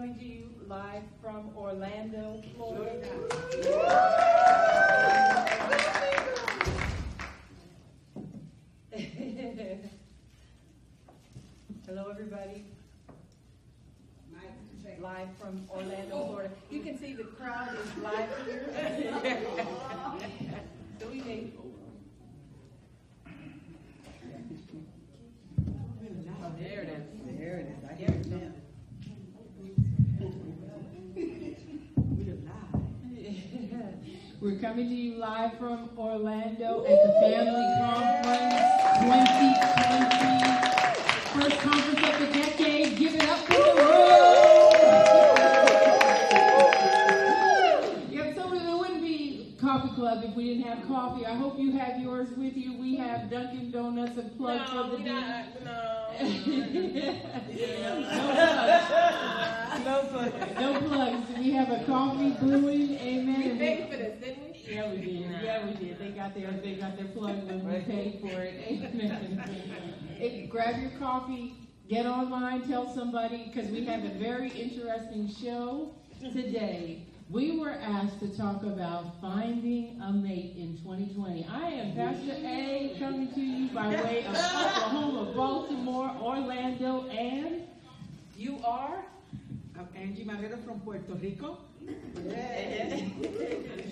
coming to you live from Orlando, Florida. Hello, everybody. Live from Orlando, Florida. You can see the crowd is live here. So we made. Oh, there it is. There it is. I hear it now. We're coming to you live from Orlando at the Family Conference 2020. First conference of the decade. Give it up for the room. Yeah, so there wouldn't be Coffee Club if we didn't have coffee. I hope you have yours with you. We have Dunkin' Donuts and plugs for the day. No plugs. We have a coffee brewing. Amen. We paid for this, didn't we? Yeah, we did. Yeah, we did. They got their plug when we paid for it. Amen. Hey, grab your coffee. Get online. Tell somebody, because we have a very interesting show today. We were asked to talk about finding a mate in 2020. I am Pastor A, coming to you by way of Oklahoma, Baltimore, Orlando, and you are? I'm Angie Marrero from Puerto Rico. I'm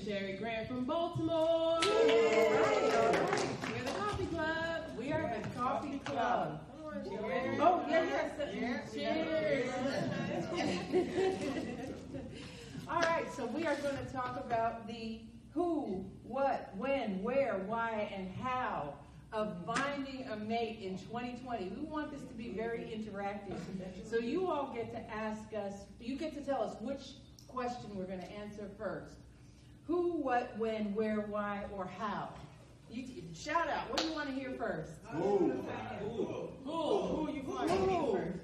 Sherry Grant from Baltimore. All right. We're the Coffee Club. We are the Coffee Club. Cheers. Oh, yes. Cheers. All right, so we are going to talk about the who, what, when, where, why, and how of finding a mate in 2020. We want this to be very interactive. So you all get to ask us, you get to tell us which question we're going to answer first. Who, what, when, where, why, or how. Shout out. What do you want to hear first? Who You want to hear first?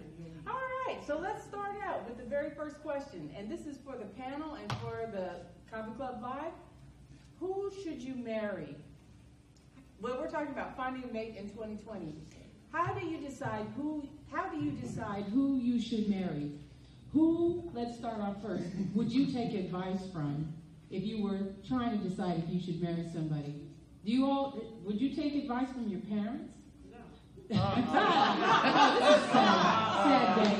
All right, so let's start out with the very first question. And this is for the panel and for the Coffee Club Live. Who should you marry? Well, we're talking about finding a mate in 2020. How do you decide who you should marry? Who, let's start off first, would you take advice from if you were trying to decide if you should marry somebody? Would you take advice from your parents? No. Sad day.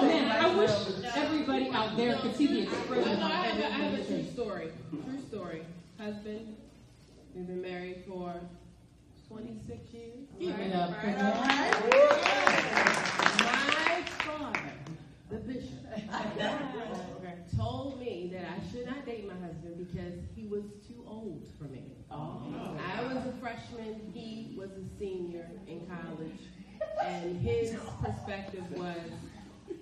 Man, I wish everybody out there could see the expression. I have a true story. Husband. We've been married for 26 years. Give it up for that. My father, the bishop, told me that I should not date my husband because he was too old for me. Oh. I was a freshman, he was a senior in college, and his perspective was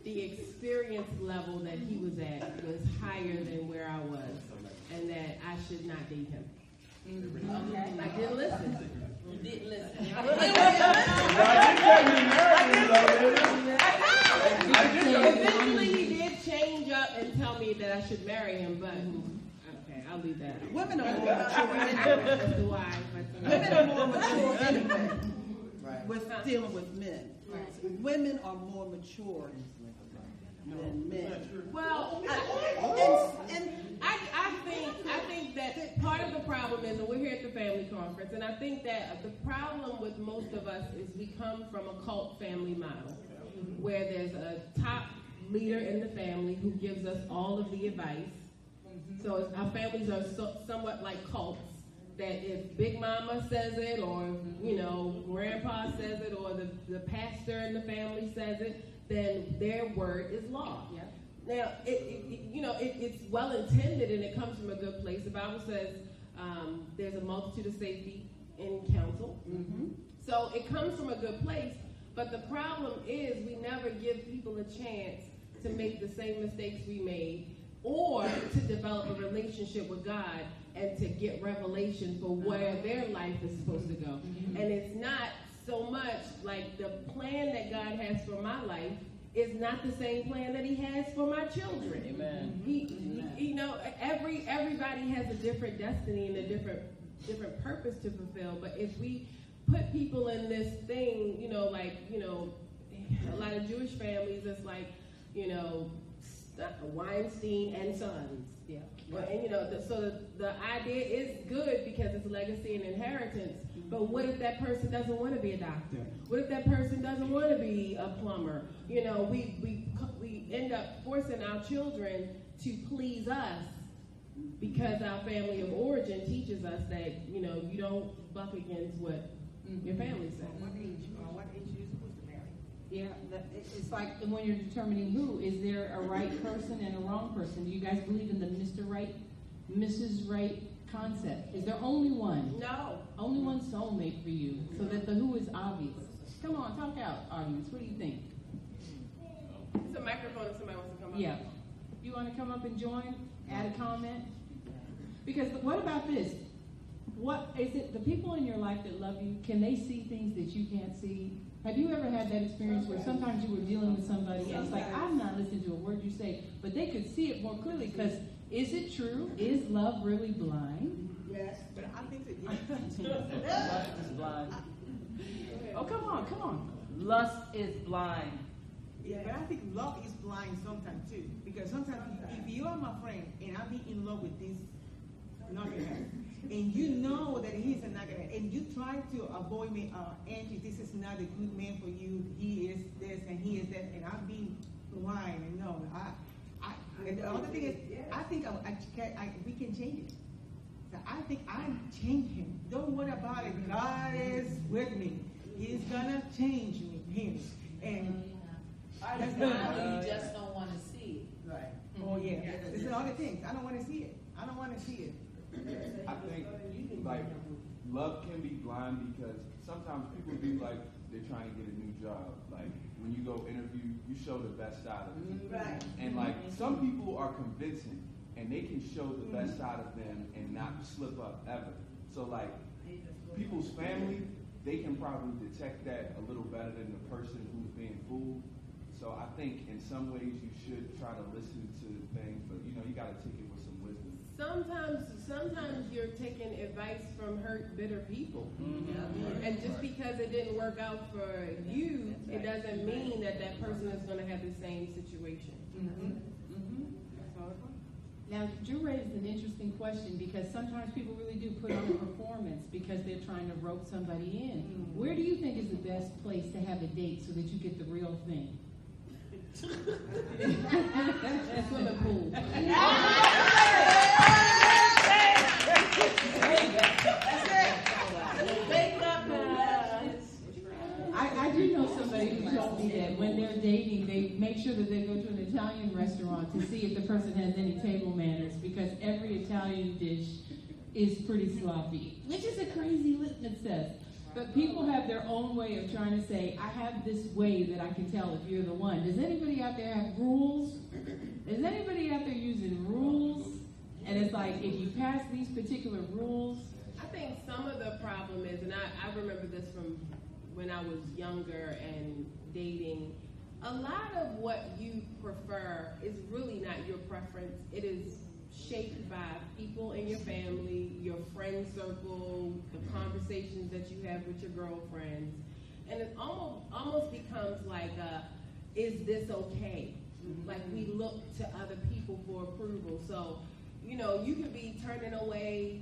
the experience level that he was at was higher than where I was, and that I should not date him. Okay. I didn't listen. You didn't listen. Eventually he did change up and tell me that I should marry him, but okay, I'll leave that out. Women are more mature anyway. That's the why. Women are more mature anyway with dealing with men. Right. Women are more mature than men. Well, I think that part of the problem is, and we're here at the family conference, and I think that the problem with most of us is we come from a cult family model, where there's a top leader in the family who gives us all of the advice. So our families are somewhat like cults, that if Big Mama says it, or Grandpa says it, or the pastor in the family says it, then their word is law. Yeah. Now, it's well intended and it comes from a good place. The Bible says there's a multitude of safety in counsel. Mm-hmm. So it comes from a good place, but the problem is we never give people a chance to make the same mistakes we made, or to develop a relationship with God and to get revelation for where their life is supposed to go. Mm-hmm. And it's not so much like the plan that God has for my life is not the same plan that he has for my children. Amen. Everybody has a different destiny and a different purpose to fulfill. But if we put people in this thing, a lot of Jewish families, it's like, Weinstein and Sons. Yeah. Well, and so the idea is good because it's legacy and inheritance. But what if that person doesn't want to be a doctor? What if that person doesn't want to be a plumber? We end up forcing our children to please us because our family of origin teaches us that you don't buck against what your family says. What age are you supposed to marry? Yeah, it's like when you're determining who, is there a right person and a wrong person? Do you guys believe in the Mr. Right, Mrs. Right concept? Is there only one? No. Only one soulmate for you, so that the who is obvious. Come on, talk out, audience. What do you think? It's a microphone if somebody wants to come up. Yeah. You want to come up and join? Add a comment? Because what about this? What is it? The people in your life that love you, can they see things that you can't see? Have you ever had that experience where sometimes you were dealing with somebody and it's like, I'm not listening to a word you say, but they could see it more clearly because is it true? Is love really blind? Yes, but I think that yes. Lust is blind. Oh, come on. Lust is blind. Yeah, but I think love is blind sometimes too. Because sometimes if you are my friend and I be in love with this nugget, and you know that he's a nugget, and you try to avoid me, Angie, this is not a good man for you. He is this and he is that, and I'm being blind. And no, and the other thing is, I think we can change it. So I think I change him. Don't worry about it. God is with me. He's gonna change him. And that's not you just don't want to see it. right. Oh yeah. This is other things. I don't want to see it. I don't want to see it. I think like love can be blind because sometimes people do like they're trying to get a new job. Like when you go interview, you show the best side of people. Right. And like some people are convincing and they can show the best side of them and not slip up ever. So like people's family, they can probably detect that a little better than the person who's being fooled. So I think in some ways you should try to listen to things, but you got to take it with some wisdom. Sometimes you're taking advice from hurt, bitter people. Mm-hmm. And just because it didn't work out for you, it doesn't mean that person is going to have the same situation. That's all it was. Now, Drew raised an interesting question because sometimes people really do put on a performance because they're trying to rope somebody in. Where do you think is the best place to have a date so that you get the real thing? Swimming pool. I do know somebody who told me that when they're dating, they make sure that they go to an Italian restaurant to see if the person has any table manners because every Italian dish is pretty sloppy, which is a crazy litmus test. But people have their own way of trying to say, I have this way that I can tell if you're the one. Does anybody out there have rules? Is anybody out there using rules? And it's like, if you pass these particular rules. I think some of the problem is, and I remember this from when I was younger and dating, a lot of what you prefer is really not your preference. It is shaped by people in your family, your friend circle, the conversations that you have with your girlfriends. And it almost becomes like, is this okay? Like we look to other people for approval. So, you could be turning away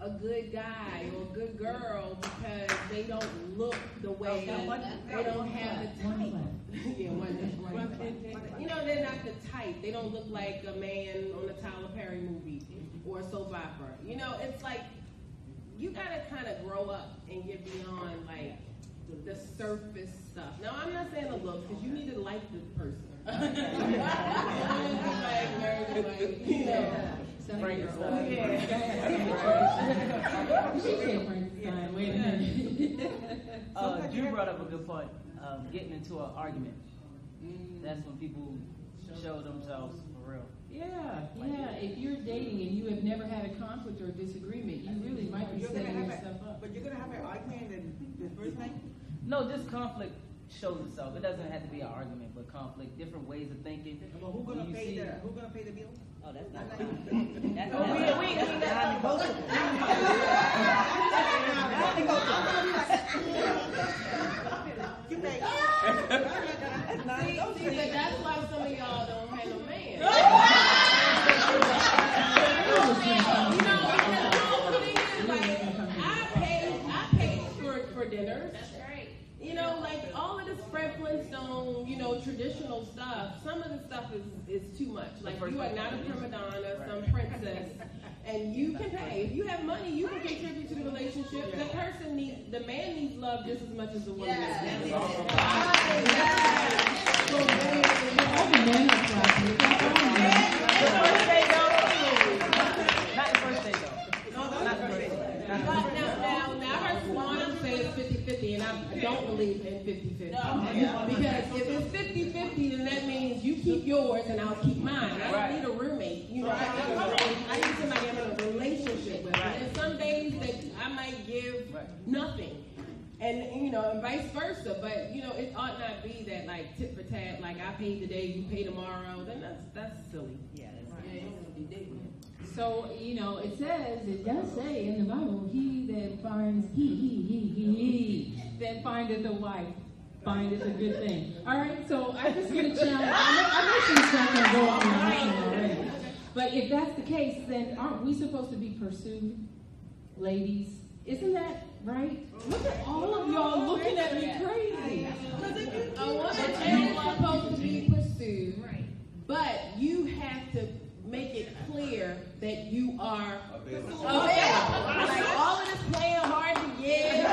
a good guy or a good girl because they don't look the way, they don't have the type. Yeah, they're not the type. They don't look like a man on a Tyler Perry movie or a soap opera. It's like you gotta kind of grow up and get beyond like the surface stuff. Now, I'm not saying the looks because you need to like the person. Frankenstein. She said Frankenstein. Wait a minute. Drew brought up a good point. Getting into an argument. That's when people show themselves for real. Yeah. If you're dating and you have never had a conflict or a disagreement, you really might be setting yourself up. But you're gonna have an argument the first night? No, just conflict shows itself. It doesn't have to be an argument, but conflict, different ways of thinking. Well, who's gonna pay the bill? Oh, that's Not not you. That's Oh, we got See, but that's why some of y'all too much. Like, you are not a prima donna, some princess, and you can pay. If you have money, you can contribute to the relationship. The man needs love just as much as the woman does. All the men are property. Not the first day though. Not the first day. Now I heard Swan say it's 50-50, and I don't believe in 50-50. Because if it's 50-50, then that means you keep yours and I'll keep mine. I don't need a roommate. You know, I need somebody I'm in a relationship with. And there's some days that I might give nothing. And, you know, and vice versa. But, you know, it ought not be that, like, tit for tat, like, I pay today, you pay tomorrow. Then that's silly. Yeah, So, you know, it does say in the Bible, he that finds, he that findeth a wife, findeth a good thing. All right, so I'm just going to challenge. I know she's not going to go on the mission already. But if that's the case, then aren't we supposed to be pursued, ladies? Isn't that right? Look at all of y'all looking at me crazy. A woman is supposed to be pursued, but you have to make it clear that you are available. Like all of this playing hard to get,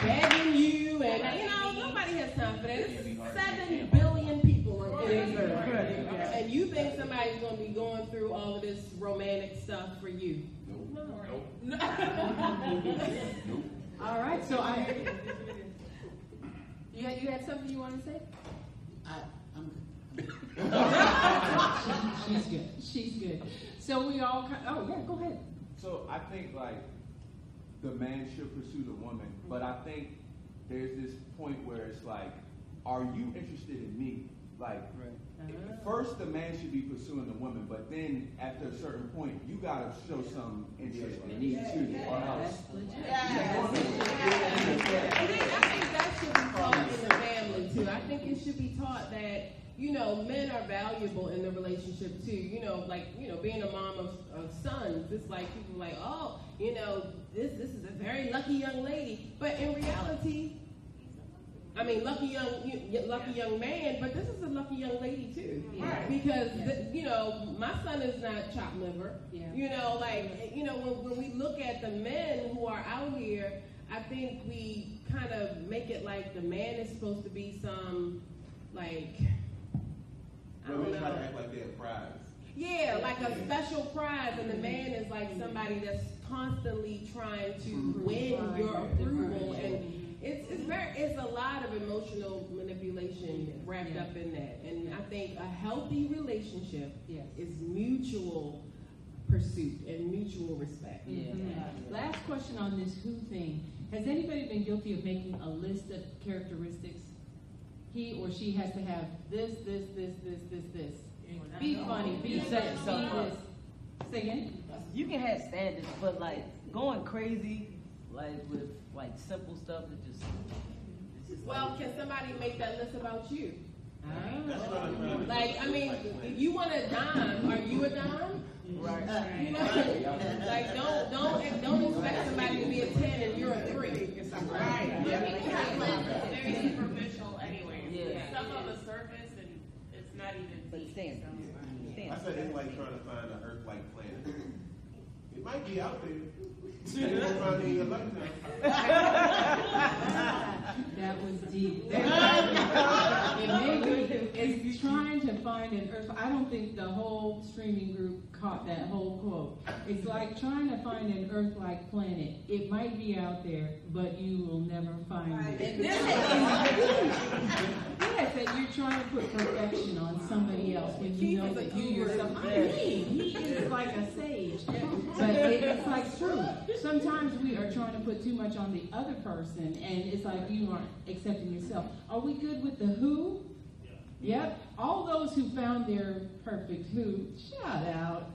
begging you, and you know, nobody has time for that. It's 7 billion people in this earth. And you think somebody's going to be going through all of this romantic stuff for you? No. All right, so you had something you want to say? I'm good. She's good. So we all go ahead. So I think like the man should pursue the woman, but I think there's this point where it's like, are you interested in me? Like, first the man should be pursuing the woman, but then after a certain point, you gotta show some interest in me too, or else. I think that should be taught in the family too. I think it should be taught that, you know, men are valuable in the relationship too. You know, like, you know, being a mom of sons, it's like people like, oh, you know, this is a very lucky young lady. But in reality, I mean, lucky young man, but this is a lucky young lady too. Yeah. Because you know, my son is not chopped liver. Yeah. You know, like, you know, when we look at the men who are out here, I think we kind of make it like the man is supposed to be some, like, I don't know. Try to act like they're a prize. Yeah, like a special prize, and the man is like somebody that's constantly trying to win your approval, and it's a lot of emotional manipulation wrapped up in that. And I think a healthy relationship is mutual pursuit and mutual respect. Yeah. Last question on this who thing. Has anybody been guilty of making a list of characteristics? He or she has to have this. Be funny, be this. Say again? You can have standards, but like going crazy, like with like simple stuff, it's just well, can somebody make that list about you? Oh. Like, I mean, if you want a dime, are you a dime? right. You know, like don't expect somebody to be a 10 and you're a 3. Right. Very superficial anyway. Yeah. Stuff on the surface and it's not even. But standards. I said it's like trying to find an Earth-like planet. It might be out there. You won't find it in your lifetime. That was deep. It's trying to find an earth. I don't think the whole streaming group caught that whole quote. It's like trying to find an Earth-like planet. It might be out there, but you will never find it. Yes, that you're trying to put perfection on somebody else when you know that you yourself. I mean, he is like a sage, but it's like true. Sometimes we are trying to put too much on the other person, and it's like you aren't accepting yourself. Are we good with the who? Yep. All those who found their perfect who, shout out.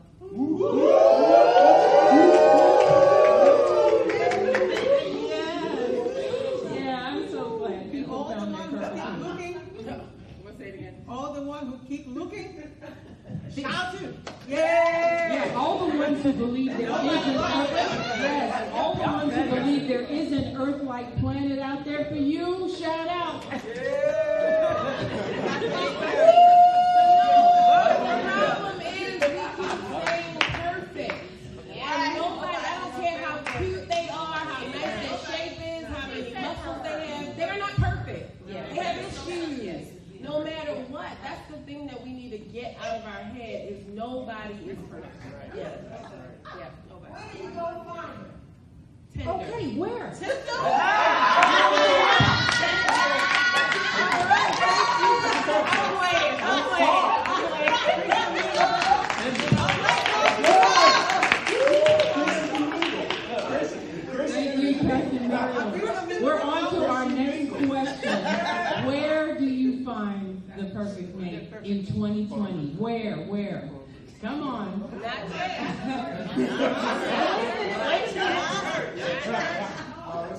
Yeah, I'm so glad people found their perfect who. What's that again? All the ones who keep looking, shout it. Yeah, all the ones who believe there is an Earth, all the ones who believe there is an Earth-like planet out there for you, shout out. need to get out of our head is nobody is perfect. Yeah, nobody. Where do you go find it? Tinder. Okay, where? Thank you, Captain Marrero. We're on to our next question. Where do you find the perfect mate in 2020? Where? Come on. Not yet.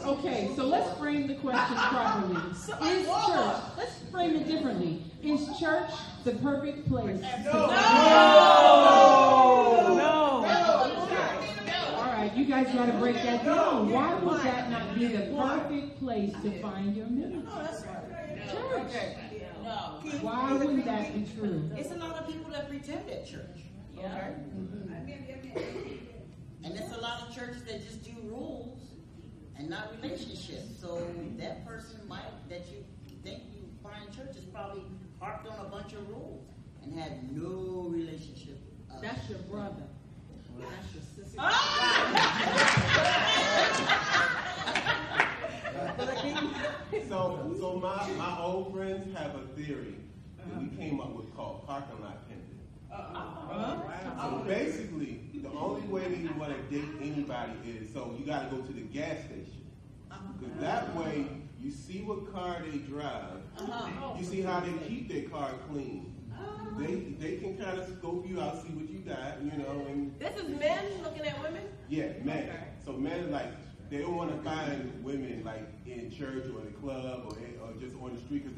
Okay, so let's frame the question properly. Is church, let's frame it differently. Is church the perfect place? No. All right, you guys got to break that down. Why would that not be the perfect place to find your mate? Church. Why wouldn't that be true? It's a lot of people that pretend at church. Yeah. And it's a lot of churches that just do rules and not relationships. So that person that you think you find church is probably harped on a bunch of rules and had no relationship. That's your brother. That's your sister. So my old friends have a theory that we came up with called parking lot pending. So basically, the only way that you want to date anybody is, so you got to go to the gas station. Because that way, you see what car they drive. You see how they keep their car clean. They can kind of scope you out, see what you got, you know. And This is men looking at women? yeah, men. So men, like, they don't want to find women, like, in church or in a club or just on the street, because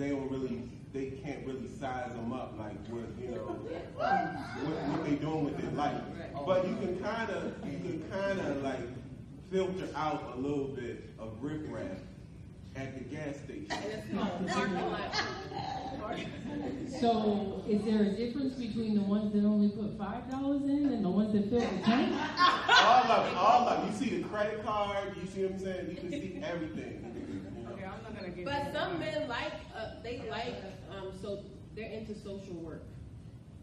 they can't really size them up, like, what, you know, what they doing with their life. But you can kind of, like, filter out a little bit of riffraff at the gas station. And it's called parking lot. So, is there a difference between the ones that only put $5 in and the ones that fill the tank? All of it. You see the credit card, you see what I'm saying? You can see everything. Okay, I'm not gonna get. But some men so they're into social work.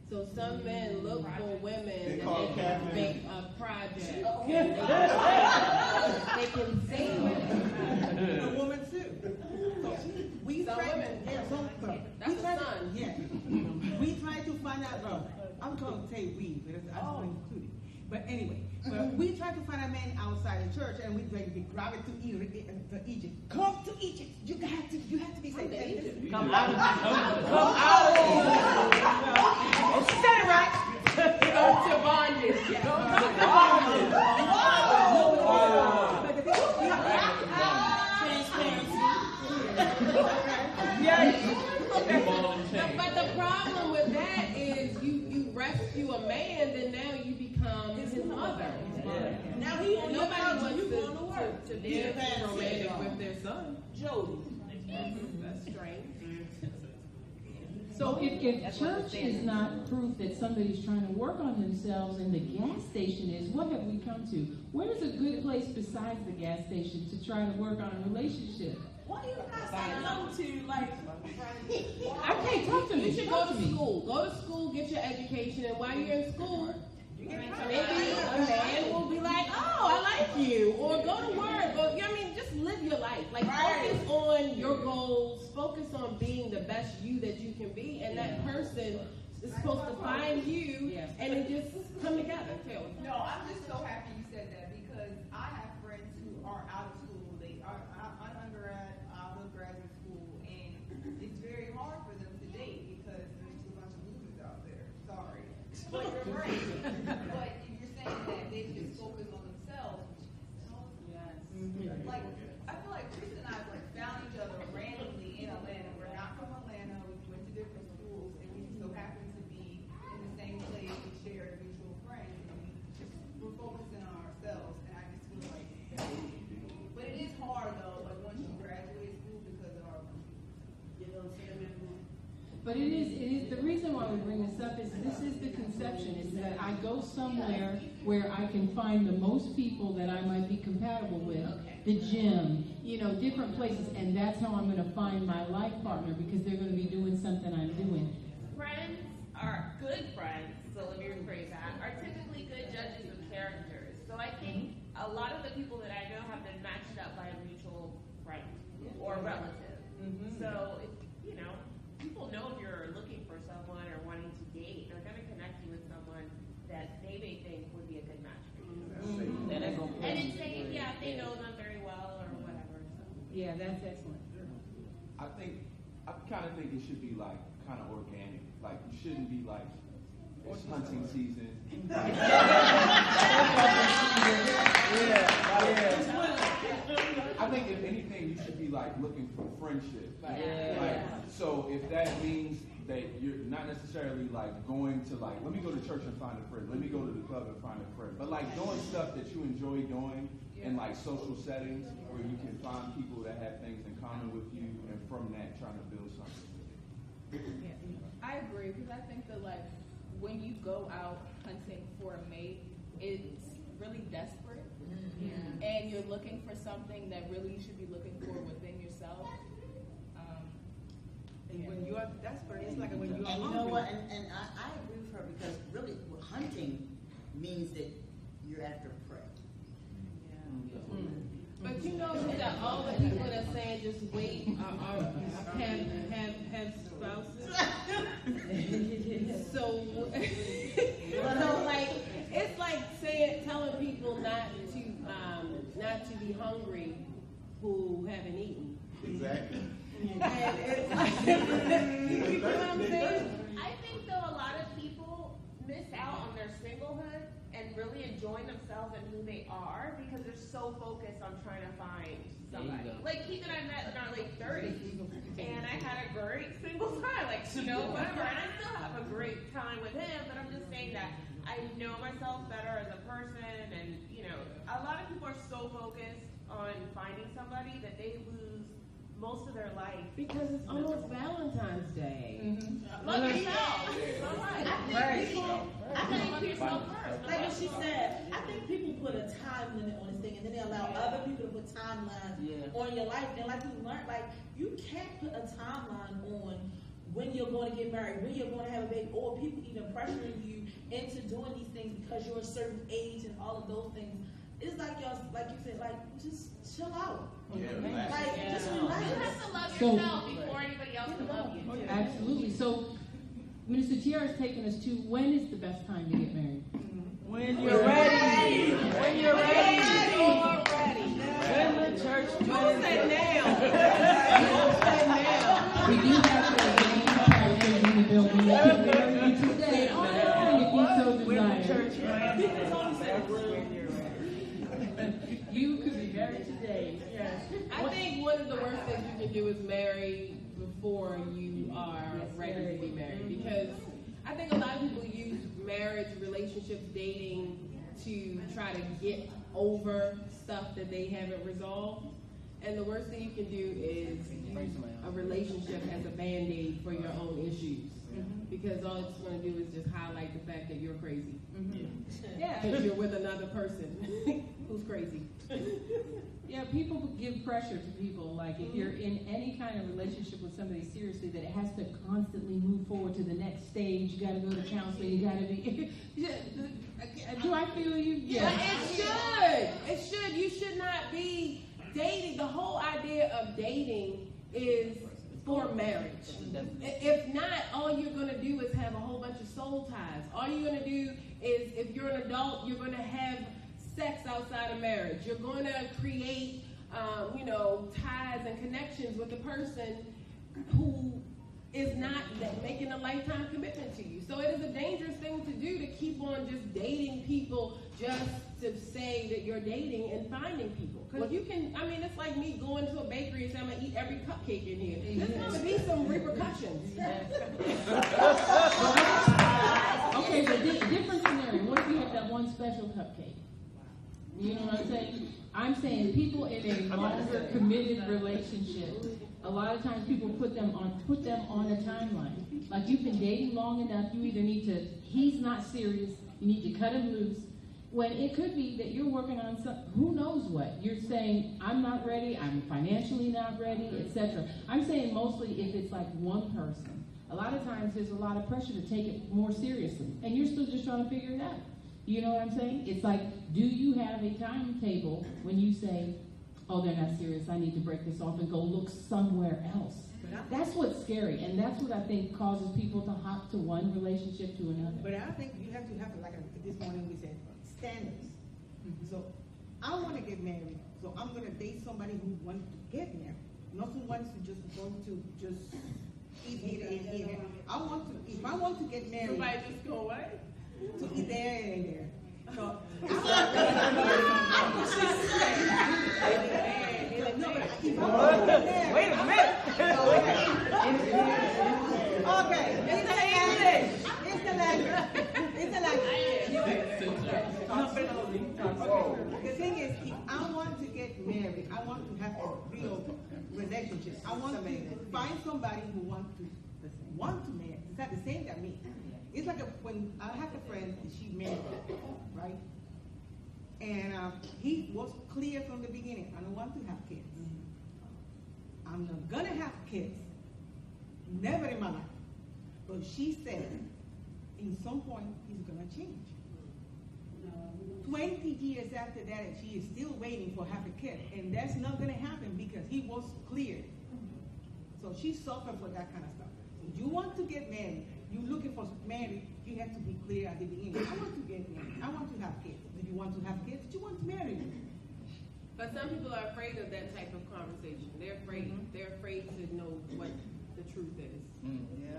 So some men look for women They that call they can catfish. make a project. They can say A woman too. We Some try. women. Yeah, some. That's we a try to- son. Yeah. We try to find out. Well, I'm going to say we, because I'm included. But anyway, we try to find a man outside the church, and we grab it to Egypt. Come to Egypt. You have to be saved. Come out of Oh, she said it right. Go to bondage. But the problem with that is you rescue a man, then now you become his mother. Now he on your Nobody couch wants and you going to work. to dance romantic with their son. Jody. That's strange. So if church is not proof that somebody's trying to work on themselves and the gas station is, what have we come to? Where's a good place besides the gas station to try to work on a relationship? Why do you not say no to, like, Okay, talk to me. You should go to school. Go to school, get your education, and while you're in school, maybe a man will be like, oh, I like you. Or go to work. Or, just live your life. Like, focus on your goals. Focus on being the best you that you can be. And that person is supposed to find you and it just come together. No, I'm just so happy you said that, because I have friends who are out of school. They are undergrad, out of graduate school, and it's very hard for them to date because there's too much losers out there. Sorry. But you're right. But if you're saying that they just focus on themselves, like, I feel like Chris and I found each other randomly in Atlanta. We're not from Atlanta. We went to different schools, and we just so happened to be in the same place. We shared mutual friends, and we're focusing on ourselves. And I just feel like, but it is hard though. Like once you graduate school, because of our, But it is the reason why we bring this up is this is the conception, is that I go somewhere where I can find the most people that I might be compatible with, the gym, different places, and that's how I'm going to find my life partner, because they're going to be doing something I'm doing. Friends are Yeah, that's excellent. I kind of think it should be like kind of organic. Like you shouldn't be like it's hunting season. I think if anything, you should be like looking for friendship. So if that means that you're not necessarily like going to like, let me go to church and find a friend. Let me go to the club and find a friend. But like doing stuff that you enjoy doing in like social settings where you can find people that have things in common with you, and from that trying to build something. Yeah, I agree, because I think that like when you go out hunting for a mate, it's really desperate, and you're looking for something that really you should be looking for within yourself. And when you are desperate, it's like when you are And you hungry. know what? And I agree with her, because really, hunting means that you're after prey. But you know that all the people that saying just wait have spouses. So like it's like telling people not to be hungry who haven't eaten. Exactly. And it's like, you know what I'm saying? I think though a lot of people miss out on their singlehood and really enjoying themselves and who they are because they're so focused on trying to find somebody. Like Keith and I met in our late 30s, and I had a great single time, like, whatever. And I still have a great time with him, but I'm just saying that I know myself better as a person, and, a lot of people are so focused on finding somebody that they lose most of their life. Because it's almost Valentine's Day. Love yourself. I think yourself first. Like what she said, I think people put a time limit on this thing, and then they allow other people to put timelines on your life. And like we learned, like you can't put a timeline on when you're going to get married, when you're going to have a baby, or people even pressuring you into doing these things because you're a certain age and all of those things. It's like y'all, like you said, like just chill out. Just relax. You have to love yourself before anybody else can love you. Absolutely. So, Minister TR has taken us to when is the best time to get married? When you're ready. When you're ready. You're ready. When the church Who said now? We do have to ordain pastors in the building. You can marry you today if you so desire. You could be married today. Yes. I think one of the worst things you can do is marry before you are ready to be married, because I think a lot of people use marriage, relationships, dating to try to get over stuff that they haven't resolved. And the worst thing you can do is use a relationship as a Band-Aid for your own issues. Because all it's going to do is just highlight the fact that you're crazy. Because you're with another person who's crazy. Yeah, people give pressure to people. Like if you're in any kind of relationship with somebody seriously, that it has to constantly move forward to the next stage. You got to go to counseling. You got to be. Do I feel you? Yeah. It should. It should. You should not be dating. The whole idea of dating is for marriage. If not, all you're going to do is have a whole bunch of soul ties. All you're going to do is, if you're an adult, you're going to have sex outside of marriage. You're going to create, ties and connections with a person who is not making a lifetime commitment to you. So it is a dangerous thing to do, to keep on just dating people just to say that you're dating and finding people. Because you can, it's like me going to a bakery and saying I'm going to eat every cupcake in here. There's going to be some repercussions. Okay, but different scenario. What if you have that one special cupcake? You know what I'm saying? I'm saying people in a longer committed relationship, a lot of times people put them on a timeline. Like you've been dating long enough, you either need to, he's not serious, you need to cut him loose. When it could be that you're working on some, who knows what. You're saying, I'm not ready, I'm financially not ready, etc. I'm saying mostly if it's like one person. A lot of times there's a lot of pressure to take it more seriously. And you're still just trying to figure it out. You know what I'm saying? It's like, do you have a timetable when you say, oh, they're not serious, I need to break this off and go look somewhere else? That's what's scary, and that's what I think causes people to hop to one relationship to another. But I think you have to, like this morning we said, standards. So I want to get married, So I'm gonna date somebody who wants to get married, not someone who just wants to just eat here and eat there. I want to, if I want to get married. Somebody just go away? To eat there and there. So, Wait a minute. Okay, it's the language. It's the language. The thing is, if I want to get married, I want to have a real relationship. I want to find somebody who want to marry. It's not the same as me. It's like when I have a friend, she married, right? And he was clear from the beginning, I don't want to have kids. I'm not gonna have kids. Never in my life. But she said, in some point, he's gonna change. 20 years after that, she is still waiting for have a kid. And that's not gonna happen because he was clear. So she suffered for that kind of stuff. If you want to get married, you're looking for marriage, you have to be clear at the beginning. I want to get married. I want to have kids. Do you want to have kids? Do you want to marry me? But some people are afraid of that type of conversation. They're afraid. They're afraid to know what the truth is.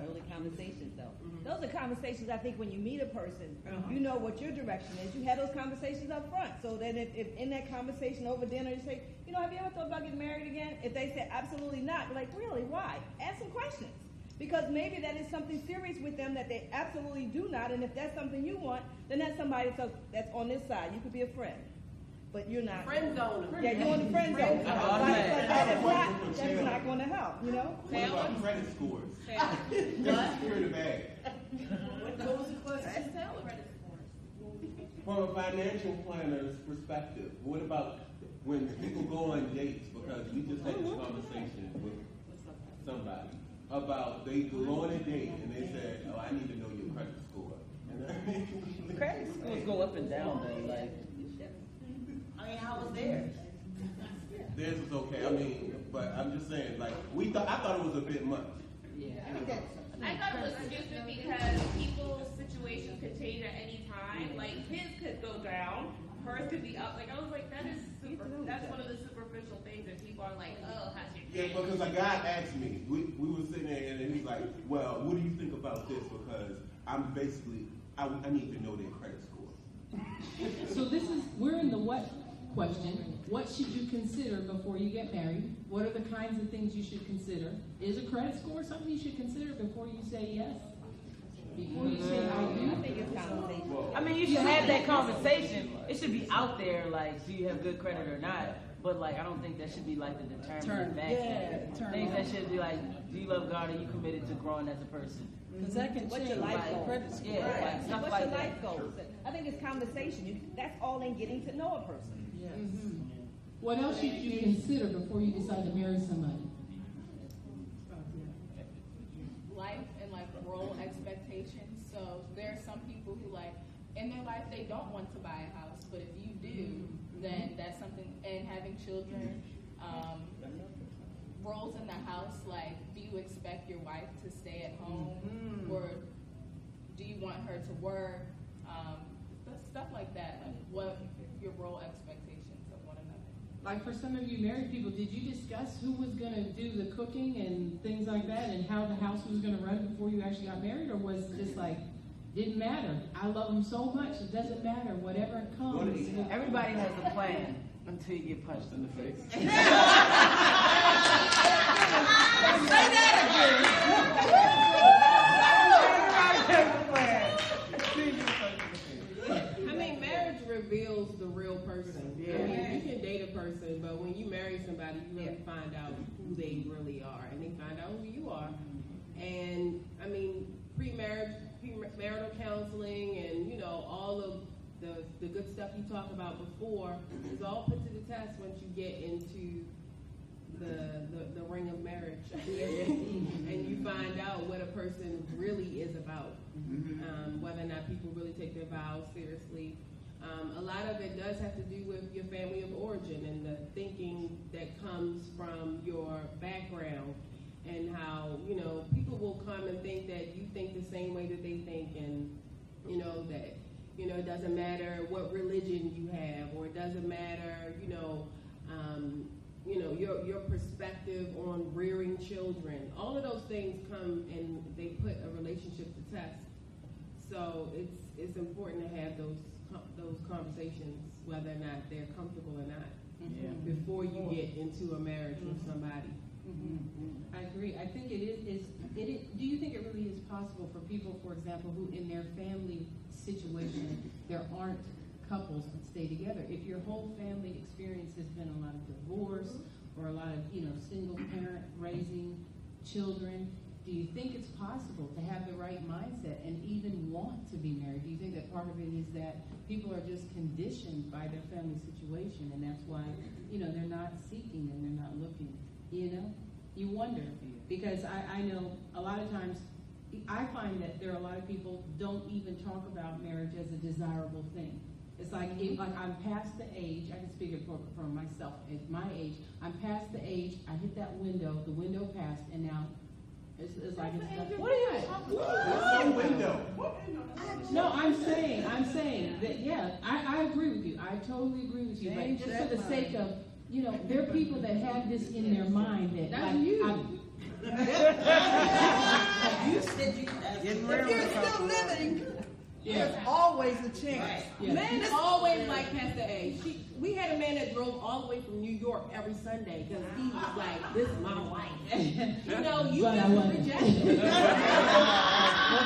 Early conversations, though. Those are conversations, I think, when you meet a person, you know what your direction is. You have those conversations up front. So then if in that conversation over dinner, you say, have you ever thought about getting married again? If they say absolutely not, you're like, really, why? Ask some questions. Because maybe that is something serious with them that they absolutely do not. And if that's something you want, then that's somebody that's on this side. You could be a friend. But you're not. Friend zone. Yeah, you're on the friend zone. That's not going to help, What about credit scores? That's pretty bad. What was the question? From a financial planner's perspective, what about when people go on dates? Because we just had this conversation with somebody about they go on a date and they said, "Oh, I need to know your credit score." Credit scores go up and down, though. Like, I mean, how was theirs? Theirs was okay. I mean, but I'm just saying, like, I thought it was a bit much. I thought it was stupid because people's situations could change at any time. Like his could go down, hers could be up. Like I was like, that's one of the superficial things that people are like, oh, how's your Yeah, because a guy asked me, we were sitting there and he was like, well, what do you think about this? Because I'm basically, I need to know their credit score. So we're in the what question. What should you consider before you get married? What are the kinds of things you should consider? Is a credit score something you should consider before you say yes? Before you say I do? I think it's conversation. I mean, you should have that conversation. It should be out there, like, do you have good credit or not? But, like, I don't think that should be, like, the determining factor. Things that should be, like, do you love God? Are you committed to growing as a person? Because that can What's change. your life goals? Credit score. Yeah, like, stuff What's like your that. life goals? I think it's conversation. That's all in getting to know a person. Yes. What else should you consider before you decide to marry somebody? Life and like role expectations. So there are some people who like in their life they don't want to buy a house, but if you do, then that's something. And having children, roles in the house. Like, do you expect your wife to stay at home, or do you want her to work? Stuff like that. Like, what your role expectations of one another. Like for some of you married people, did you discuss who was going to do the cooking and things like that and how the house was going to run before you actually got married? Or was it just like, didn't matter? I love him so much, it doesn't matter. Whatever comes. Everybody has a plan until you get punched in the face. Say that I mean, marriage reveals the real person. Yeah. I mean, you can date a person, but when you marry somebody, you really find out who they really are, and they find out who you are. And I mean, premarital counseling, and all of the good stuff you talked about before is all put to the test once you get into the ring of marriage, and you find out what a person really is about, whether or not people really take their vows seriously. A lot of it does have to do with your family of origin and the thinking that comes from your background, and how people will come and think that you think the same way that they think, and that it doesn't matter what religion you have, or it doesn't matter your perspective on rearing children. All of those things come and they put a relationship to test. So it's important to have those conversations, whether or not they're comfortable or not, before you get into a marriage with somebody. I agree. I think it is. Do you think it really is possible for people, for example, who in their family situation there aren't couples that stay together? If your whole family experience has been a lot of divorce or a lot of single parent raising children, do you think it's possible to have the right mindset and even want to be married? Do you think that part of it is that people are just conditioned by their family situation, and that's why they're not seeking and they're not looking? You wonder, because I know a lot of times I find that there are a lot of people don't even talk about marriage as a desirable thing. It's like I'm past the age. I can speak for myself. At my age, I'm past the age. I hit that window. The window passed, and now it's like it's what are you talking about? What window? No, I'm saying that I agree with you. I totally agree with you. But just for the sake of there are people that have this in their mind that that's you. You said you. If you're still living, there's always a chance. Right. Yeah. Men always like Pastor A. We had a man that drove all the way from New York every Sunday because he was like, "This is my wife." You just rejected.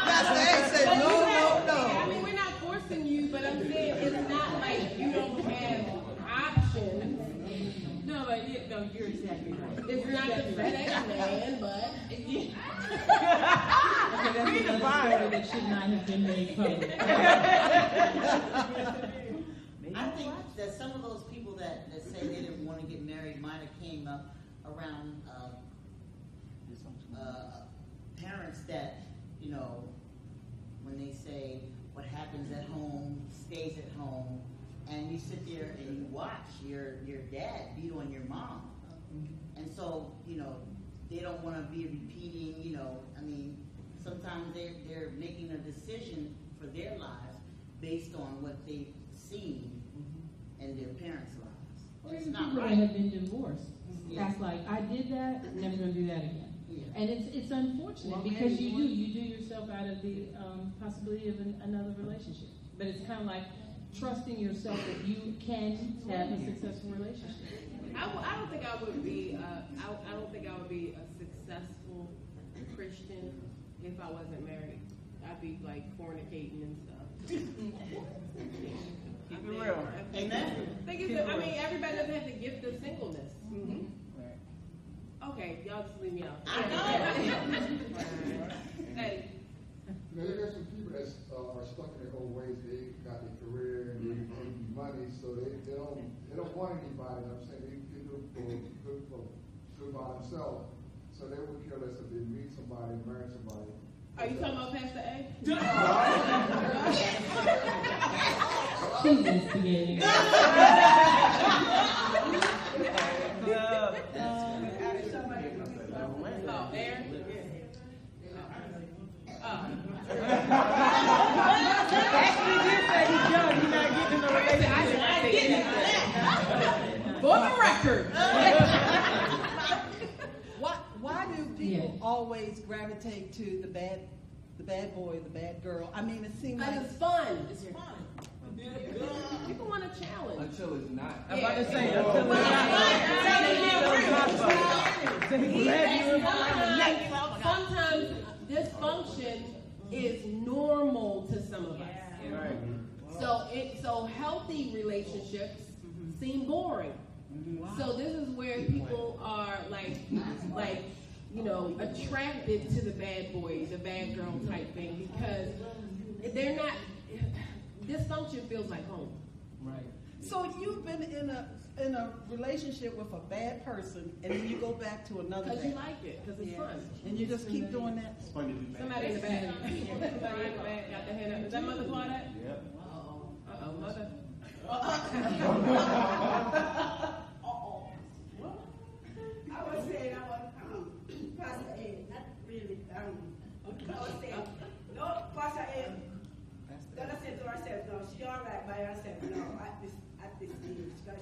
Pastor A said, "No." I mean, we're not forcing you, but I'm saying it's not like you don't have options. No, you're exactly right. It's not the FedEx man, but okay, that's another story that should not have been made public. I think that some of those people that say they didn't want to get married might have came up around parents that, when they say what happens at home stays at home, and you sit there and you watch your dad beat on your mom. And so, they don't want to be repeating, sometimes they're making a decision for their lives based on what they've seen in their parents' lives. Well, it's not right. People that have been divorced. That's like, I did that, never going to do that again. Yeah. And it's unfortunate because you do yourself out of the possibility of another relationship. But it's kind of like trusting yourself that you can have a successful relationship. I don't think I would be. I don't think I would be a successful Christian if I wasn't married. I'd be like fornicating and stuff. Keep it real. Amen. Everybody doesn't have the gift of singleness. Okay, y'all just leave me out. I know. Hey. There's some people that are stuck in their old ways. They got their career and they need money, so they don't want anybody. I'm saying they do good by themselves. So they would care less if they meet somebody, marry somebody. Are you talking about Pastor A? She's instigating. Oh, Aaron? Actually, did say he's young. He's not getting no relationship. For the record. Why do people always gravitate to the bad boy, the bad girl? I mean, it seems like it's fun. It's fun. People want a challenge. Until it's not. I'm about to say until it's not. Sometimes dysfunction is normal to some of us. So healthy relationships seem boring. Wow. So this is where people are attracted to the bad boy, the bad girl type thing, because they're not. Dysfunction feels like home. Right. So if you've been in a relationship with a bad person and then you go back to another because you like it, because it's fun, and you just keep doing that. It's funny to be bad. Somebody in the back. Somebody in the back got their hand up. Is that Mother Claudette? Yep. Mother. I was saying, Pastor A, not really, I was saying, no, Pastor A, don't say to herself, no, she all right by herself, no, at this age, because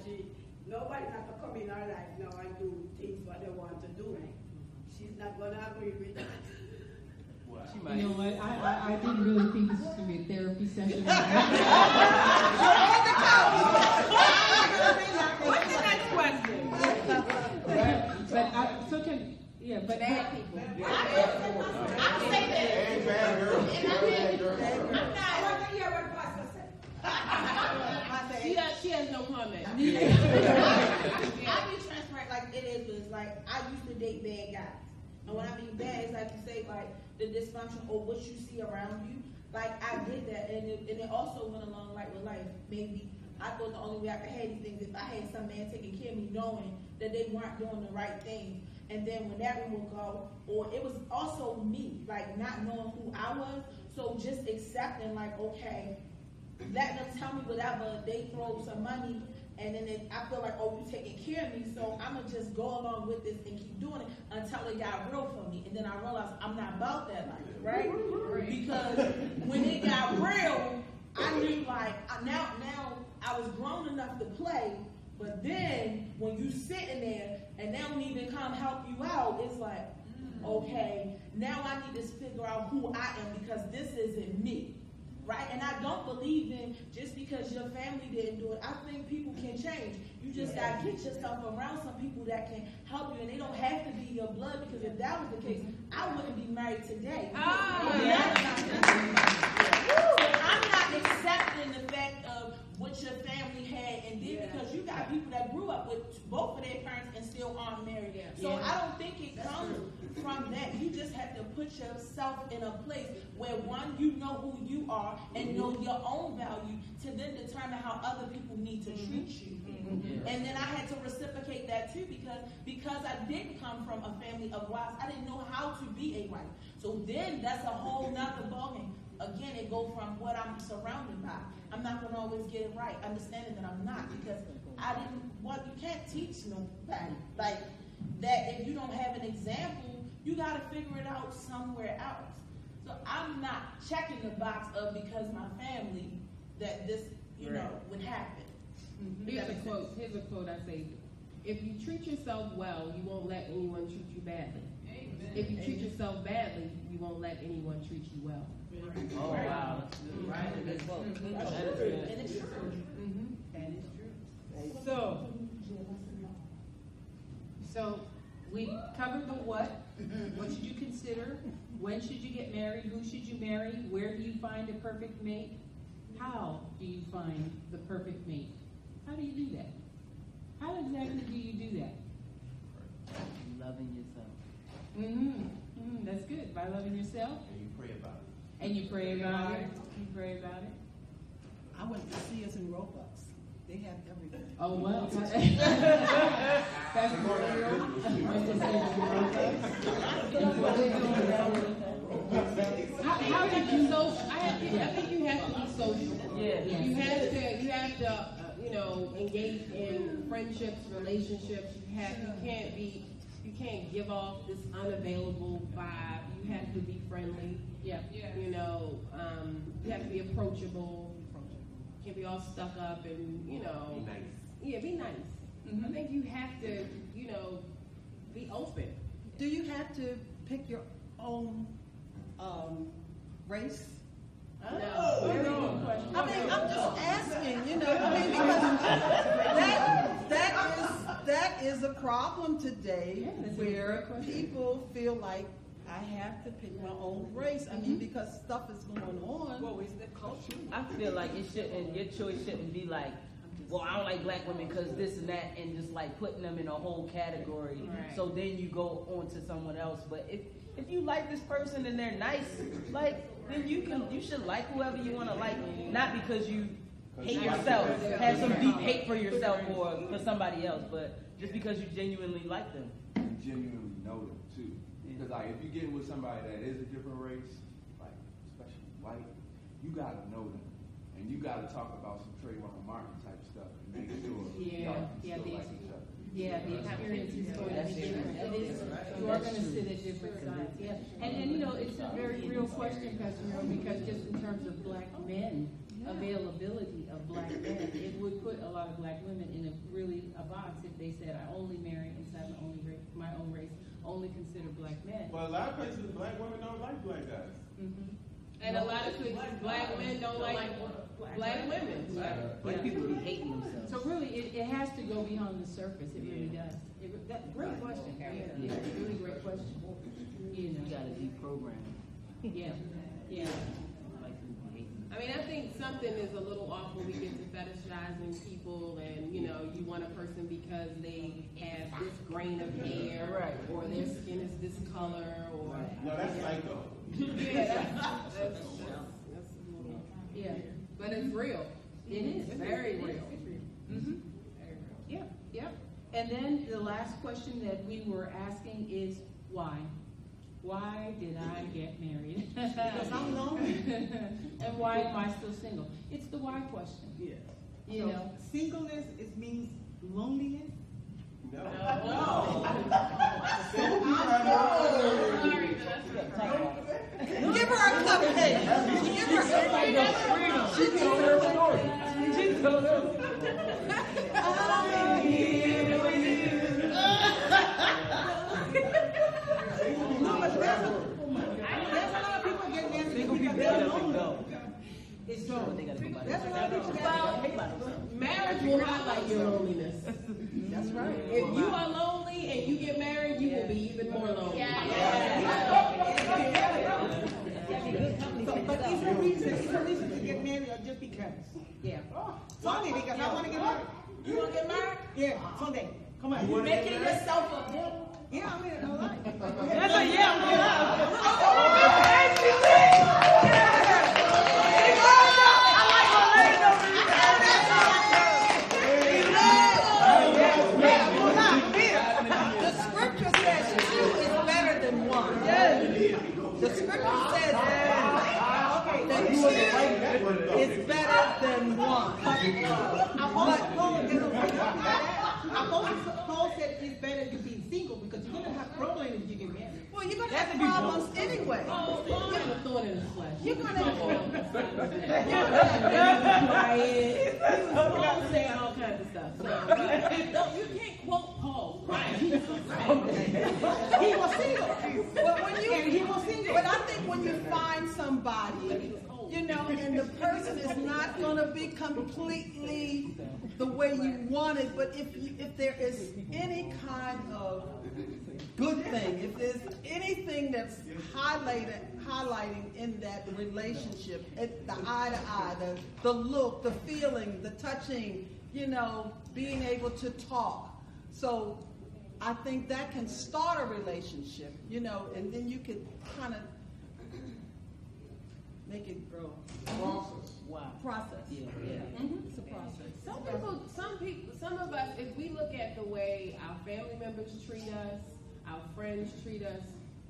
Nobody's not gonna come in our life now and do things what they want to do. She's not gonna agree with that. You know what? I didn't really think this was going to be a therapy session. What's the next question? But bad people. I'll say this. And bad girls. And I want to hear what the boss will say. She has no comment. I be transparent like it is, but it's like I used to date bad guys. And when I mean bad, it's like you say like the dysfunction or what you see around you. Like I did that, and it also went along like with life. Maybe I thought the only way I could have these things if I had some man taking care of me, knowing that they weren't doing the right thing. And then when that one would go, or it was also me, like not knowing who I was. So just accepting, like okay, let them tell me whatever. They throw some money. And then I feel like, oh, you taking care of me, so I'm going to just go along with this and keep doing it until it got real for me. And then I realized I'm not about that life, right? Because when it got real, I knew like, now I was grown enough to play, but then when you sitting there and they don't even come help you out, it's like, okay, now I need to figure out who I am because this isn't me. Right? And I don't believe in just because your family didn't do it. I think people can change. You just got to get yourself around some people that can help you. And they don't have to be your blood because if that was the case, I wouldn't be married today. I'm not accepting the fact of what your family had and did because you got people that grew up with both of their parents and still aren't married. So I don't think it comes from that. You just have to put yourself in a place where one, you know who you are and know your own value to then determine how other people need to treat you. And then I had to reciprocate that too because I didn't come from a family of wives. I didn't know how to be a wife. So then that's a whole nother ballgame. Again, it goes from what I'm surrounded by. I'm not going to always get it right, understanding that I'm not because you can't teach nobody. Like that if you don't have an example, you got to figure it out somewhere else. So I'm not checking the box of because my family that this, would happen. Here's a quote I say, if you treat yourself well, you won't let anyone treat you badly. Amen. If you treat yourself badly, you won't let anyone treat you well. Oh, wow. Right. And it's true. And it's true. So we covered the what. What should you consider? When should you get married? Who should you marry? Where do you find a perfect mate? How do you find the perfect mate? How do you do that? How exactly do you do that? Loving yourself. That's good. By loving yourself. And you pray about it. And you pray about it. You pray about it. I went to see us in Robux. They have everything. Oh, well. That's Marrero. How did you social? I think you have to be social. Yeah. You have to engage in friendships, relationships. You can't give off this unavailable vibe. You have to be friendly. Yeah. You have to be approachable. Can't be all stuck up and Be nice. Yeah, be nice. I think you have to be open. Do you have to pick your own race? No. I'm just asking, because that is a problem today where people feel like I have to pick my own race. I mean, because stuff is going on. Well, is the culture? I feel like your choice shouldn't be like, well, I don't like black women because this and that, and just like putting them in a whole category. Right. So then you go on to someone else. But if you like this person and they're nice, then you should like whoever you want to like, not because you hate yourself, have some deep hate for yourself or for somebody else, but just because you genuinely like them. You genuinely know them too. Because if you get with somebody that is a different race, like especially white, you gotta know them, and you gotta talk about some Trayvon Martin type stuff and make sure y'all can still like each other. Yeah, the experience is going to be different. You are going to sit at different sides. Yeah, and it's a very real question, Pastor Merrill, because just in terms of black men, of availability of black men, it would put a lot of black women in a box if they said, I only marry inside my own race, only consider black men. Well, a lot of places, black women don't like black guys. Mm-hmm. And a lot of places, black men don't like black women. Black people be hating themselves. So really, it has to go beyond the surface. It really does. Great question. Yeah, really great question. You know, You gotta deprogram. yeah. Like people hate them. I mean, I think something is a little off when we get to fetishizing people, and you want a person because they have this grain of hair, Right. or their skin is this color, or No, that's psycho. yeah, that's a little, Yeah. but it's real. It is. Very real. Mm-hmm. Yeah. And then the last question that we were asking is why? Why did I get married? Because I'm lonely. And why am I still single? It's the why question. Yeah. You So know? singleness, it means loneliness? No. Give her a cupcake. Give her a cupcake. She told her story. She told her story. No, but there's a lot of people get married because they're lonely. It's true. They gotta go by That's a lot of people Well, marriage will highlight your loneliness. That's right. If you are lonely and you get married, you will be even more lonely. But it's a reason to get married or just because. Yeah. Sunday, because I want to get married. You want to get married? Yeah, Sunday. Come on. You making yourself a devil? Yeah, I mean, I like it. That's a yeah. The scripture says two is better than one. The scripture says that two is better than one. Paul said it's better to be single because you're going to have problems if you get married. Well, you're going to have problems anyway. Paul is a thorn in the flesh. You're going to Paul saying all kinds of stuff. So you can't quote Paul. Right. He was single. But I think when you find somebody, and the person is not going to be completely the way you want it, but if there is any kind of good thing, if there's anything that's highlighting in that relationship, the eye to eye, the look, the feeling, the touching, being able to talk. So I think that can start a relationship, and then you can kind of make it grow. Process. Yeah. Mm-hmm. It's a process. Some of us, if we look at the way our family members treat us, our friends treat us,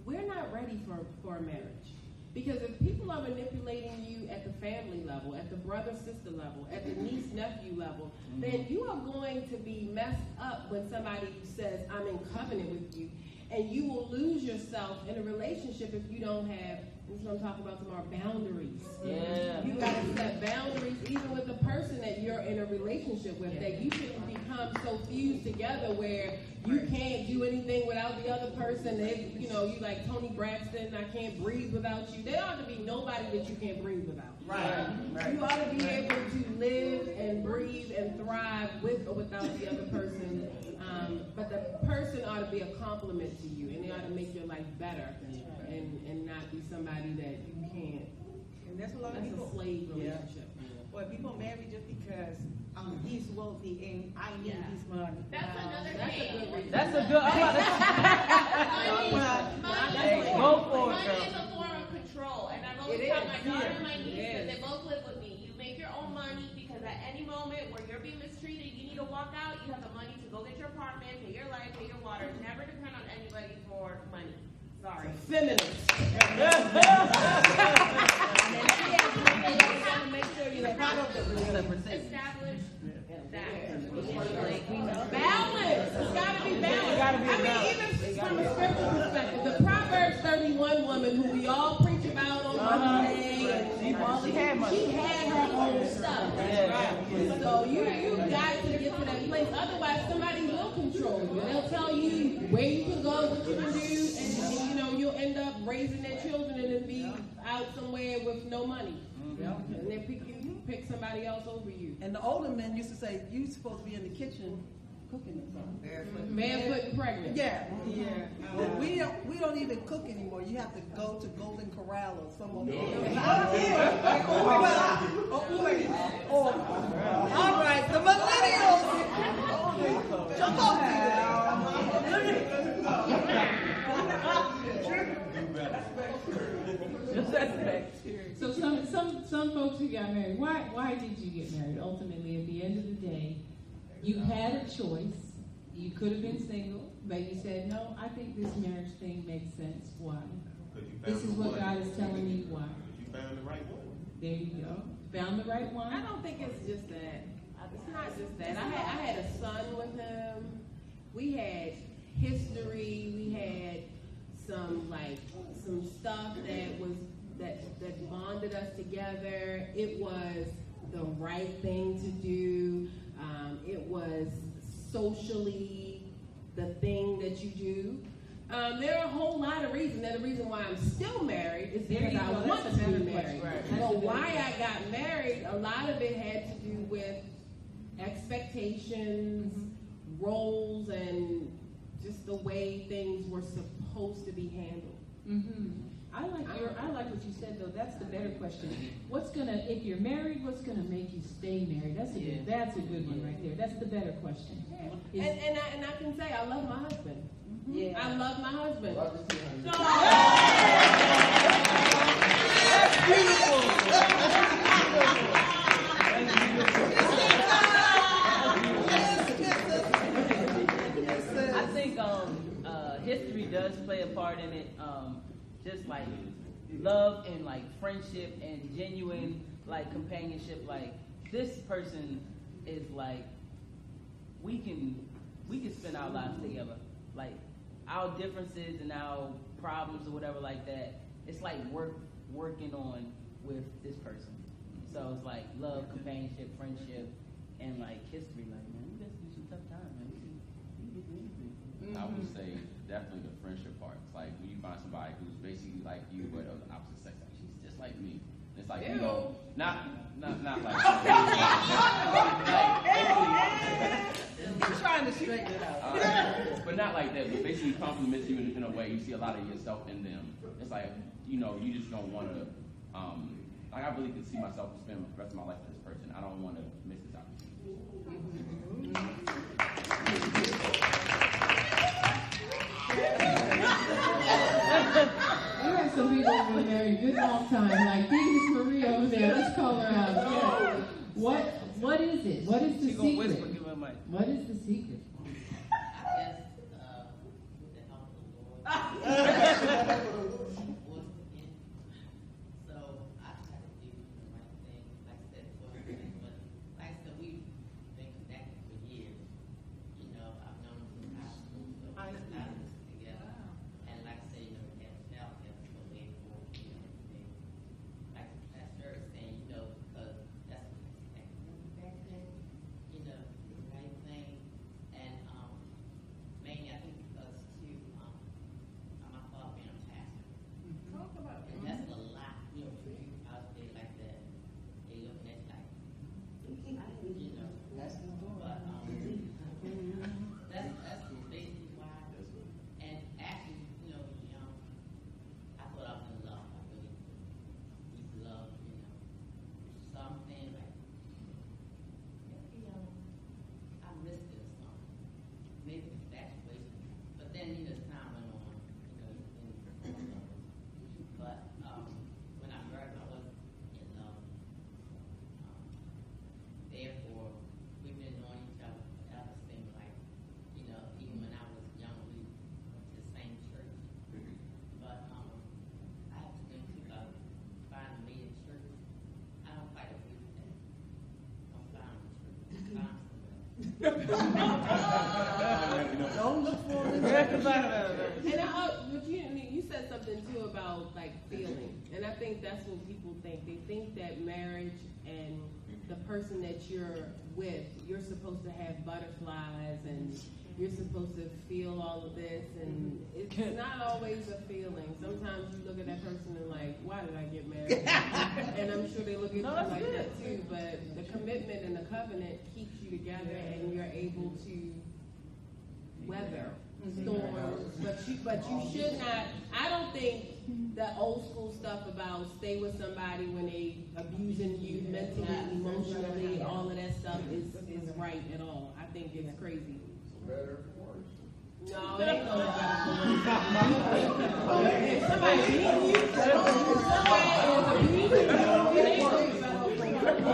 we're not ready for a marriage. Because if people are manipulating you at the family level, at the brother-sister level, at the niece-nephew level, then you are going to be messed up when somebody says, I'm in covenant with you. And you will lose yourself in a relationship if you don't have, this is what I'm talking about tomorrow, boundaries. Yeah. You got to set boundaries even with the person that you're in a relationship with, that you shouldn't become so fused together where you can't do anything without the other person. You like Tony Braxton, I can't breathe without you. There ought to be nobody that you can't breathe without. Right. You ought to be able to live and breathe and thrive with or without the other person. But the person ought to be a compliment to you, and they ought to make your life better, and not be somebody that you can't. And that's a lot of That's people. a slave relationship. Well, people marry just because he's wealthy and I need his money. That's another That's thing. a good reason. That's a good. Go for it, Money girl. is a form of control, and I've always taught my daughter and my niece because they both live with me. You make your own money because at any moment where you're being mistreated, you need to walk out. You have the money to go get your apartment, pay your light, pay your water. Never depend on anybody for money. Sorry. Feminist. Make sure you establish that. Balance. It's got to be balanced. Even from a spiritual perspective, the Proverbs 31 woman who we all preach about on Monday, She had money. she had her own stuff. That's right. So you got to get to that place. Otherwise, somebody will control you. They'll tell you where you can go, what you can do, and you know you'll end up raising their children and then be out somewhere with no money. And they pick somebody else over you. And the older men used to say, "You supposed to be in the kitchen cooking or something." Barefoot and pregnant. Yeah. Well, we don't even cook anymore. You have to go to Golden Corral or someone. All right, the millennials. Jump up So some folks who got married, why did you get married? Ultimately, at the end of the day, you had a choice. You could have been single, but you said, no, I think this marriage thing makes sense. Why? This is what God is telling me. Why? You found the right one. There you go. Found the right one? I don't think it's just that. It's not just that. I had a son with him. We had history. We had some stuff that bonded us together. It was the right thing to do. It was socially the thing that you do. There are a whole lot of reasons. And the reason why I'm still married is because I want to be married. But why I got married, a lot of it had to do with expectations, roles, and just the way things were supposed to be handled. I like what you said though. That's the better question. If you're married, what's gonna make you stay married? That's a good one right there. That's the better question. And I can say I love my husband. Yeah. I love my husband. That's beautiful. I think history does play a part in it. Just like love and like friendship and genuine like companionship. Like this person is like we can spend our lives together. Like our differences and our problems or whatever like that. It's like working on with this person. So it's like love, companionship, friendship, and like history. Like man, we got to do some tough times, man. I would say definitely the friendship part. It's like when you find somebody who's basically like you, but of the opposite sex, like she's just like me. It's like you know, not like. I'm trying to straighten it out. But not like that. But basically compliments you in a way you see a lot of yourself in them. It's like you just don't want to. Like I really can see myself spend the rest of my life with this person. I don't want to miss this opportunity. We have some people who've been married a good long time, like Miss Maria over there. Let's call her out. Yeah. What is it? What is the secret? Whisper, give her a mic. What is the secret? I guess with the help of the Lord. So I try to do the right thing, like I said before. But like I said, we've been connected for years. You know, I've known him from high school, so we've done this together. And like I said, we have felt that for way before, everything. Like the pastor is saying, because that's what we expected back then. The right thing. And mainly I think because too, my father being a pastor. Talk about it. And that's a lot, for you out there like that. They looking at like, that's basically why. And actually, I thought I was in love. I really deep love, something like, maybe I missed it or something. Maybe it's infatuation. But then, as time went on, but when I married, I wasn't in love. Therefore, we've been knowing each other forever. Seems like, even when I was young, we went to the same church. But I have to think about finding me in church. I don't quite agree with that. Don't find me in church. Don't look for it. And you said something too about like feeling, and I think that's what people think. They think that marriage and person that you're with, you're supposed to have butterflies and you're supposed to feel all of this, and it's not always a feeling. Sometimes you look at that person and like, why did I get married? And I'm sure they look at you like that too, but the commitment and the covenant keeps you together and you're able to weather storms. But you should not, I don't think the old school stuff about stay with somebody when they abusing you mentally, emotionally, all of that stuff is right at all. I think it's crazy. Better or worse? No, it ain't no better for worse. If somebody beating you, somebody is abusing you, it ain't no better for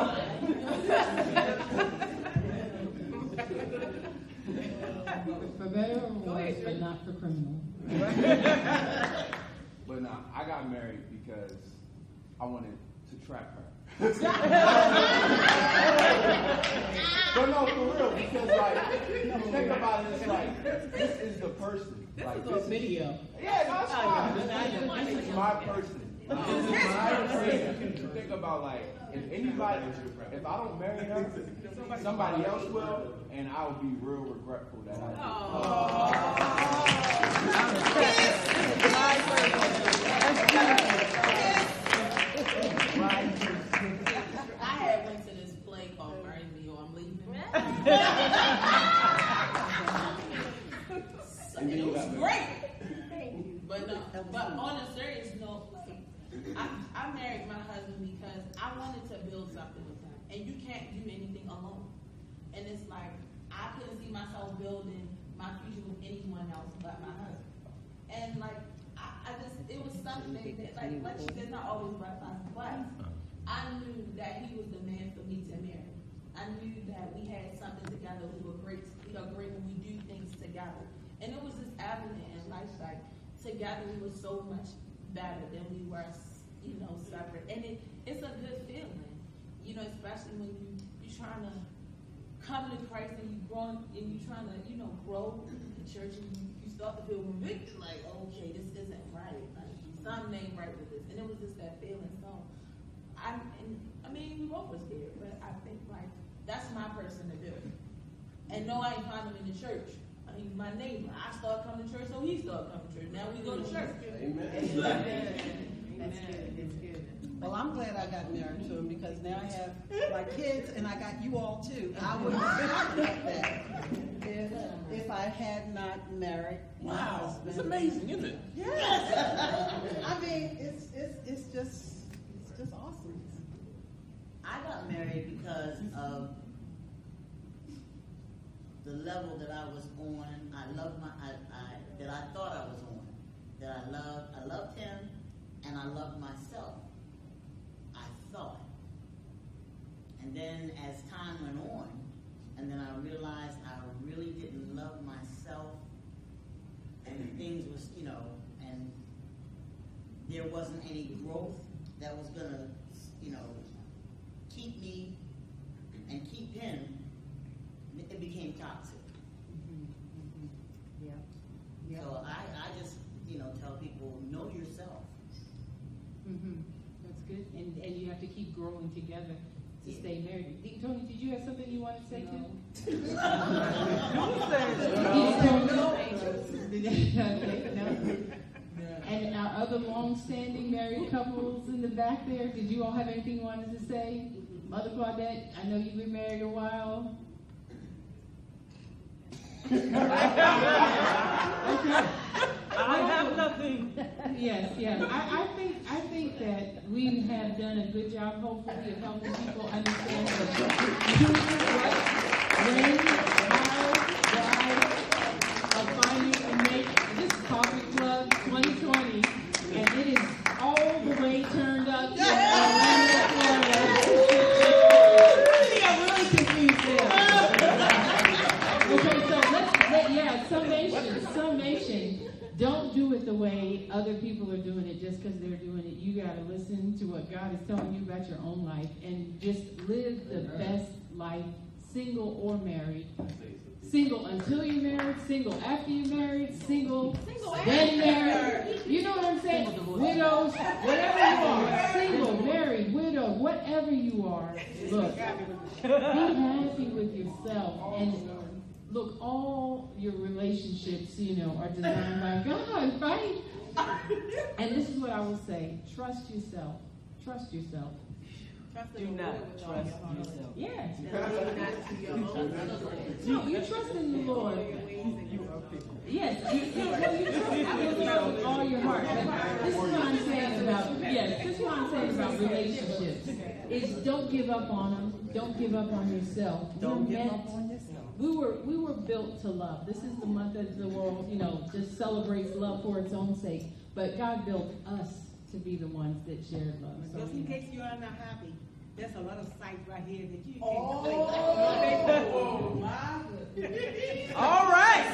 For better or worse, but not for criminal. But nah, I got married because I wanted to trap her. But no, for real, because like, think about it, it's like, this is the person. This like, is a video. Yeah, no, it's fine. This is my person. This is my person. Think about like, if I don't marry her, somebody else will, and I will be real regretful that I I had went to this play called Marry Me or I'm Leaving. It was great. But on a serious note, I married my husband because I wanted to build something with him. And you can't do anything alone. And it's like, I couldn't see myself building my future with anyone else but my husband. And like, I just, it was something that, like she said, not always butterflies and flags. I knew that he was the man for me to marry. I knew that we had something together. We were great. We are great when we do things together. And it was this avenue in life, like together we were so much better than we were, separate. And it's a good feeling, especially when you're trying to come to Christ and you're growing and you're trying to, grow in church and you start to feel convicted, like, okay, this isn't right. Like, something ain't right with this. And it was just that feeling. So, we both were scared, but I think, like, that's my person to do. And no, I ain't find him in the church. He's my neighbor. I start coming to church, so he started coming to church. Now we go to church. Amen. That's good. It's good. Well, I'm glad I got married to him because now I have my kids and I got you all too. I wouldn't have like that if I had not married my husband. It's amazing, isn't it? Yes. I mean, it's just awesome. I got married because of the level that I was on. I loved that I thought I was on. That I loved him, and I loved myself. I thought. And then as time went on, and then I realized I really didn't love myself, and things was, and there wasn't any growth that was gonna, keep me and keep him. It became toxic. Yeah. So I just, tell people, know yourself. That's good. And you have to keep growing together to stay married. Tony, did you have something you wanted to say too? No. And our other long-standing married couples in the back there, did you all have anything you wanted to say? Mother Claudette, I know you've been married a while. I have nothing. Yes. I think that we have done a good job, hopefully, of helping people understand the when, how, why of finding a mate. This is Coffee Club 2020, and it is all the way turned up in Orlando, Florida. I'm really confused there. Okay, so summation. Don't do it the way other people are doing it just because they're doing it. You got to listen to what God is telling you about your own life and just live the best life, single or married. Single until you're married, single after you're married, single then married. You know what I'm saying? Widows, whatever you are. Single, married, widow, dog, whatever you are, look, be happy with yourself. And look, all your relationships, are designed by God, right? And this is what I will say. Trust yourself. Trust yourself. Do not trust yourself. Yes. No, you trust in the Lord. Yes, you trust in the Lord with all your heart. But this is what I'm saying about, this is what I'm saying about relationships. Is don't give up on them. Don't give up on yourself. Don't give up on yourself. We were built to love. This is the month that the world, just celebrates love for its own sake. But God built us to be the ones that shared love. So, just in case you are not happy, there's a lot of sites right here that you can All right.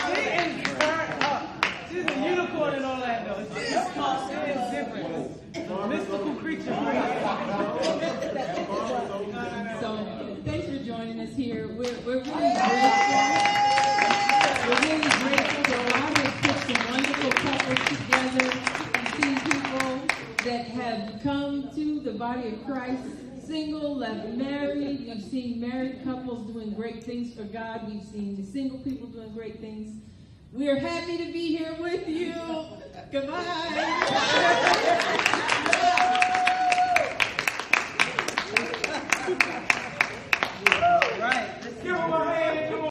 She is burnt up. She's a unicorn and all that, though. She is different. Mystical creature. So, thanks for joining us here. We're really grateful. We're really grateful that God has put some wonderful couples together and seen people that have come to the body of Christ, single, left married. We've seen married couples doing great things for God. We've seen single people doing great things. We're happy to be here with you. Goodbye.